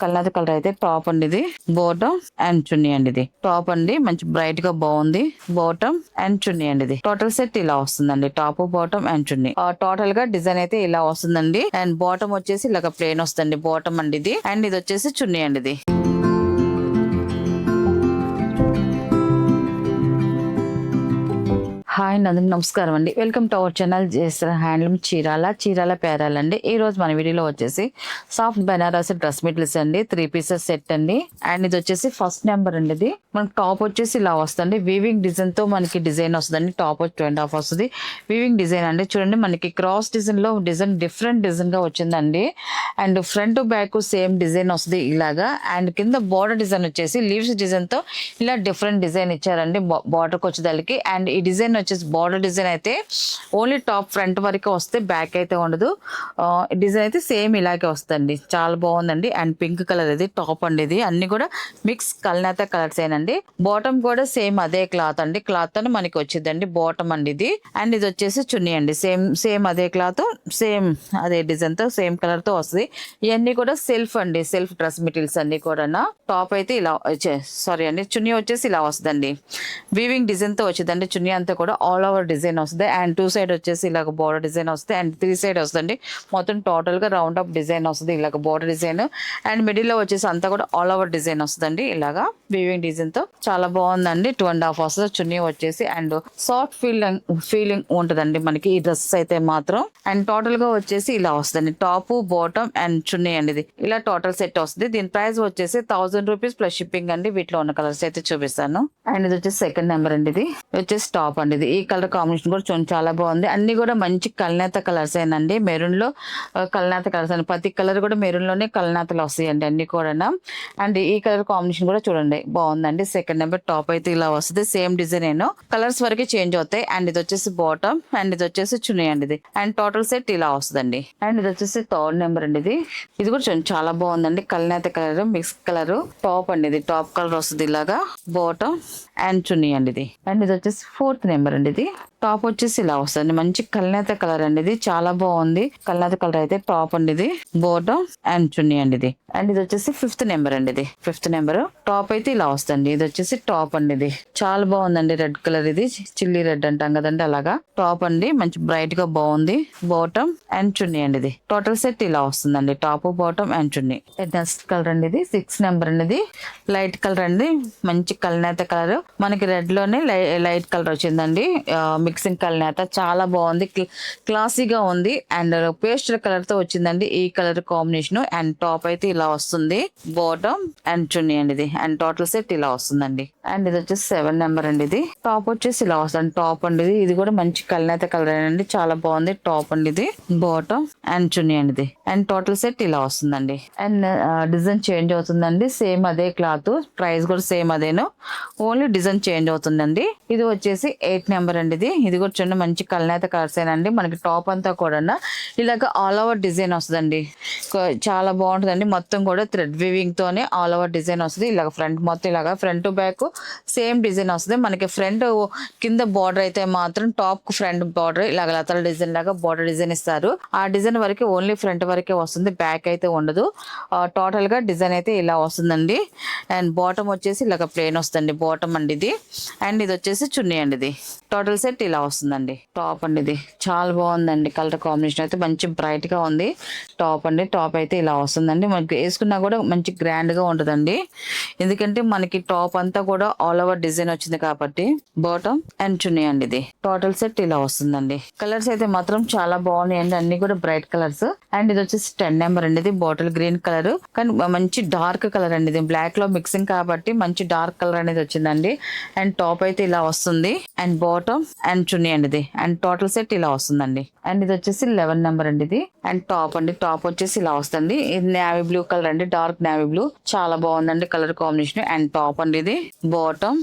Colour అయితే top అండి, ఇది బాటమ్ అండ్ చున్నీ అండి. ఇది టాప్ అండి, మంచి బ్రైట్ గా బాగుంది. బాటమ్ అండ్ చున్నీ అండి. ఇది టోటల్ సెట్ ఇలా వస్తుందండి, top bottom and chunni. Total గా డిజైన్ అయితే ఇలా వస్తుందండి. అండ్ బాటమ్ వచ్చేసి ఇలాగ ప్లేన్ వస్తుంది బాటమ్ అండి ఇది. అండ్ ఇది వచ్చేసి చున్నీ అండి. ఇది హాయ్ అందరికి నమస్కారం అండి. వెల్కమ్ టు అవర్ ఛానల్ జేసర్ హ్యాండ్లూమ్ చీరాల పేరాలండి. ఈ రోజు మన వీడియోలో వచ్చేసి సాఫ్ట్ బెనారస్ డ్రెస్ మెటీరియల్స్ అండి, 3 పీసెస్ సెట్ అండి. అండ్ ఇది వచ్చేసి ఫస్ట్ నెంబర్ అండి. ఇది మనకి టాప్ వచ్చేసి ఇలా వస్తుంది, వీవింగ్ డిజైన్ తో మనకి డిజైన్ వస్తుందండి. టాప్ వచ్చి 2.5 వస్తుంది, వీవింగ్ డిజైన్ అండి. చూడండి మనకి క్రాస్ డిజైన్ లో డిజైన్ డిఫరెంట్ డిజైన్ గా వచ్చిందండి. And front back same design వస్తుంది ఇలాగా. అండ్ కింద బార్డర్ డిజైన్ వచ్చేసి లీవ్స్ డిజైన్ తో ఇలా డిఫరెంట్ డిజైన్ ఇచ్చారండి బార్డర్ వచ్చేదానికి. అండ్ ఈ డిజైన్ వచ్చేసి బార్డర్ డిజైన్ అయితే ఓన్లీ టాప్ ఫ్రంట్ వరకు వస్తే బ్యాక్ అయితే ఉండదు. డిజైన్ అయితే సేమ్ ఇలాగే వస్తుంది, చాలా బాగుందండి. అండ్ పింక్ కలర్ ఇది టాప్ అండి. ఇది అన్ని కూడా మిక్స్ కల్నేత కలర్స్ ఏనండి. బాటమ్ కూడా సేమ్ అదే క్లాత్ అండి, క్లాత్ అని మనకి వచ్చిందండి బాటమ్ అండి ఇది. అండ్ ఇది వచ్చేసి చున్నీ అండి, సేమ్ అదే క్లాత్, సేమ్ అదే డిజైన్ తో సేమ్ కలర్ తో వస్తుంది. ఇవన్నీ కూడా సెల్ఫ్ అండి, సెల్ఫ్ డ్రెస్ మెటీరియల్స్ అన్ని కూడా. టాప్ అయితే ఇలా సారీ అండి, చున్నీ వచ్చేసి ఇలా వస్తుందండి, వీవింగ్ డిజైన్ తో వచ్చిందండి. చున్నీ అంతా కూడా ఆల్ ఓవర్ డిజైన్ వస్తుంది. అండ్ 2 సైడ్ వచ్చేసి ఇలాగ బోర్డర్ డిజైన్ వస్తుంది. అండ్ 3 సైడ్ వస్తుంది, మొత్తం టోటల్ గా రౌండ్ అప్ డిజైన్ వస్తుంది ఇలాగ బోర్డర్ డిజైన్. అండ్ మిడిల్ లో వచ్చేసి అంతా కూడా ఆల్ ఓవర్ డిజైన్ వస్తుందండి ఇలాగా వీవింగ్ డిజైన్ తో. చాలా బాగుందండి. 2.5 వస్తుంది చున్నీ వచ్చేసి. అండ్ సాఫ్ట్ ఫీలింగ్ ఉంటుందండి మనకి ఈ డ్రెస్ అయితే మాత్రం. అండ్ టోటల్ గా వచ్చేసి ఇలా వస్తుంది, టాప్ బాటమ్ అండ్ చున్నీ అండి. ఇది ఇలా టోటల్ సెట్ వస్తుంది. దీని ప్రైస్ వచ్చేసి 1000 రూపీస్ ప్లస్ షిప్పింగ్ అండి. వీటిలో ఉన్న కలర్స్ అయితే చూపిస్తాను. అండ్ ఇది వచ్చేసి సెకండ్ నెంబర్ అండి. ఇది వచ్చేసి టాప్ అండి. ఇది ఈ కలర్ కాంబినేషన్ కూడా చాలా బాగుంది. అన్ని కూడా మంచి కల్నేత కలర్స్ ఏనండి. మెరూన్ లో కల్నేత కలర్స్ అండి, ప్రతి కలర్ కూడా మెరూన్ లోనే కల్నేతలు వస్తాయండి అన్ని కూడా. అండ్ ఈ కలర్ కాంబినేషన్ కూడా చూడండి బాగుందండి. సెకండ్ నెంబర్ టాప్ అయితే ఇలా వస్తుంది, సేమ్ డిజైన్ కలర్స్ వరకు చేంజ్ అవుతాయి. అండ్ ఇది వచ్చేసి బాటమ్ అండ్ ఇది వచ్చేసి చున్నీ అండి. ఇది అండ్ టోటల్ సెట్ ఇలా వస్తుందండి. అండ్ ఇది వచ్చేసి థర్డ్ నెంబర్ అండి. ఇది కూడా చాలా బాగుందండి, కల్నేత కలర్ మిక్స్ కలర్ టాప్ అండి. ఇది టాప్ కలర్ వస్తుంది ఇలాగా, బాటమ్ అండ్ చున్నీ అండి. ఇది అండ్ ఇది వచ్చేసి ఫోర్త్ నెంబర్ అండి. ఇది టాప్ వచ్చేసి ఇలా వస్తుంది, మంచి కల్నేత కలర్ అండి. ఇది చాలా బాగుంది, కల్నేత కలర్ అయితే టాప్ అండి. ఇది బాటమ్ అండ్ చున్నీ అండి. ఇది అండ్ ఇది వచ్చేసి ఫిఫ్త్ నెంబర్ అండి. ఇది ఫిఫ్త్ నెంబర్ టాప్ అయితే ఇలా వస్తుంది. ఇది వచ్చేసి టాప్ అండి. ఇది చాలా బాగుందండి, రెడ్ కలర్, ఇది చిల్లీ రెడ్ అంటాం కదండి అలాగా. టాప్ అండి, మంచి బ్రైట్ గా బాగుంది. బాటమ్ అండ్ చున్నీ అండి. ఇది టోటల్ సెట్ ఇలా వస్తుందండి, top bottom and chunni. Next colour అండి. ఇది 6 నెంబర్ అండి. ఇది లైట్ కలర్ అండి, మంచి కల్నేత కలర్, మనకి రెడ్ లోనే లైట్ కలర్ వచ్చిందండి. మిక్సింగ్ కల్నేత చాలా బాగుంది, క్లాసీగా ఉంది. అండ్ పేస్టల్ కలర్ తో వచ్చిందండి ఈ కలర్ కాంబినేషన్. అండ్ టాప్ అయితే ఇలా వస్తుంది, బాటమ్ అండ్ చున్నీ అండి. ఇది అండ్ టోటల్ సెట్ ఇలా వస్తుందండి. అండ్ ఇది వచ్చేసి 7 నెంబర్ అండి. ఇది టాప్ వచ్చేసి ఇలా వస్తుంది, టాప్ అండి. ఇది కూడా మంచి కల్నేత కలర్ అండి, చాలా బాగుంది. టాప్ అండి. ఇది బాటమ్ అండ్ చున్నీ అండి. ఇది అండ్ టోటల్ సెట్ ఇలా వస్తుందండి. అండ్ డిజైన్ చేంజ్ అవుతుందండి, సేమ్ అదే క్లాత్, ప్రైస్ కూడా సేమ్ అదేను, ఓన్లీ డిజైన్ చేంజ్ అవుతుందండి. ఇది వచ్చేసి 8 నెంబర్ అండి. ఇది కూడా చిన్న మంచి కల్నేత కలర్స్ ఏనండి. మనకి టాప్ అంతా కూడా ఇలాగ ఆల్ ఓవర్ డిజైన్ వస్తుందండి, చాలా బాగుంటుందండి. మొత్తం కూడా థ్రెడ్ వీవింగ్ తోనే ఆల్ ఓవర్ డిజైన్ వస్తుంది. ఇలాగ ఫ్రంట్ మొత్తం ఇలాగ ఫ్రంట్ బ్యాక్ సేమ్ డిజైన్ వస్తుంది. మనకి ఫ్రంట్ కింద బార్డర్ అయితే మాత్రం టాప్ కు ఫ్రంట్ బార్డర్ ఇలాగ లతల డిజైన్ లాగా బార్డర్ డిజైన్ ఇస్తారు. ఆ డిజైన్ వరకు ఓన్లీ ఫ్రంట్ వరకే వస్తుంది, బ్యాక్ అయితే ఉండదు. టోటల్ గా డిజైన్ అయితే ఇలా వస్తుందండి. అండ్ బాటమ్ వచ్చేసి ఇలాగ ప్లేన్ వస్తుంది, బాటమ్ అండి. ఇది అండ్ ఇది వచ్చేసి చున్నీ అండి. ఇది టోటల్ సెట్ ఇలా వస్తుందండి. టాప్ అండి. ఇది చాలా బాగుందండి, కలర్ కాంబినేషన్ అయితే మంచి బ్రైట్ గా ఉంది. టాప్ అండి, టాప్ అయితే ఇలా వస్తుందండి. మనకి వేసుకున్నా కూడా మంచి గ్రాండ్ గా ఉంటుందండి, ఎందుకంటే మనకి టాప్ అంతా కూడా ఆల్ ఓవర్ డిజైన్ వచ్చింది కాబట్టి. బాటమ్ అండ్ చున్నీ అండి. ఇది టోటల్ సెట్ ఇలా వస్తుందండి. కలర్స్ అయితే మాత్రం చాలా బాగున్నాయండి, అన్ని కూడా బ్రైట్ కలర్స్. అండ్ ఇది వచ్చేసి 10 నెంబర్ అండి. ఇది బాటిల్ గ్రీన్ కలర్, కానీ మంచి డార్క్ కలర్ అండి. ఇది బ్లాక్ లో మిక్సింగ్ కాబట్టి మంచి డార్క్ కలర్ అనేది వచ్చిందండి. అండ్ టాప్ అయితే ఇలా వస్తుంది. అండ్ బాటమ్ అండ్ చున్నీ అండి. ఇది అండ్ టోటల్ సెట్ ఇలా వస్తుందండి. అండ్ ఇది వచ్చేసి 11 నెంబర్ అండి. ఇది అండ్ టాప్ అండి, టాప్ వచ్చేసి ఇలా వస్తుంది. ఇది నేవీ బ్లూ కలర్ అండి, డార్క్ నేవీ బ్లూ, చాలా బాగుందండి కలర్ కాంబినేషన్. అండ్ టాప్ అండి. ఇది బాటమ్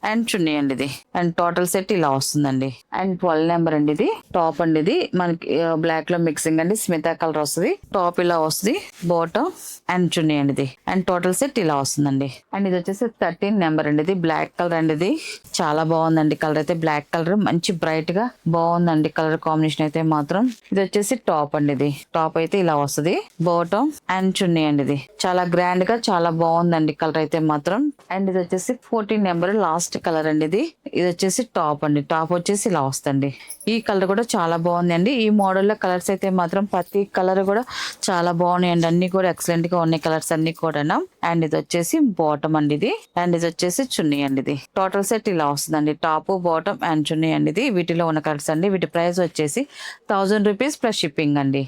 అండ్ చున్నీ అండి. ఇది అండ్ టోటల్ సెట్ ఇలా వస్తుందండి. అండ్ 12 నెంబర్ అండి. ఇది టాప్ అండి. ఇది మనకి బ్లాక్ లో మిక్సింగ్ అండి, స్మితా కలర్ వస్తుంది. టాప్ ఇలా వస్తుంది, బాటమ్ అండ్ చున్నీ అండి. ఇది అండ్ టోటల్ సెట్ ఇలా వస్తుందండి. అండ్ ఇది వచ్చేసి 13 నెంబర్ అండి. ఇది బ్లాక్ కలర్ అండి. ఇది చాలా బాగుందండి కలర్ అయితే, బ్లాక్ కలర్ కలర్ మంచి బ్రైట్ గా బాగుందండి. కలర్ కాంబినేషన్ అయితే మాత్రం. ఇది వచ్చేసి టాప్ అండి. ఇది టాప్ అయితే ఇలా వస్తుంది. బాటమ్ అండ్ చున్నీ అండి. ఇది చాలా గ్రాండ్ గా చాలా బాగుందండి కలర్ అయితే మాత్రం. అండ్ ఇది వచ్చేసి 14 నెంబర్ లాస్ట్ కలర్ అండి. ఇది వచ్చేసి టాప్ అండి. టాప్ వచ్చేసి ఇలా వస్తుంది. ఈ కలర్ కూడా చాలా బాగుంది అండి. ఈ మోడల్ లో కలర్స్ అయితే మాత్రం ప్రతి కలర్ కూడా చాలా బాగున్నాయండి. అన్ని కూడా ఎక్సలెంట్ గా ఉన్నాయి కలర్స్ అన్ని కూడా. అండ్ ఇది వచ్చేసి బాటమ్ అండి. ఇది అండ్ ఇది వచ్చేసి చున్నీ అండి. ఇది టోటల్ సెట్ ఇలా వస్తుందండి. టాప్ బాటమ్ అండ్ చున్నీ అండి. ఇది వీటిలో ఉన్న కలర్స్ అండి. వీటి ప్రైస్ వచ్చేసి 1000 రూపీస్ ప్లస్ షిప్పింగ్ అండి.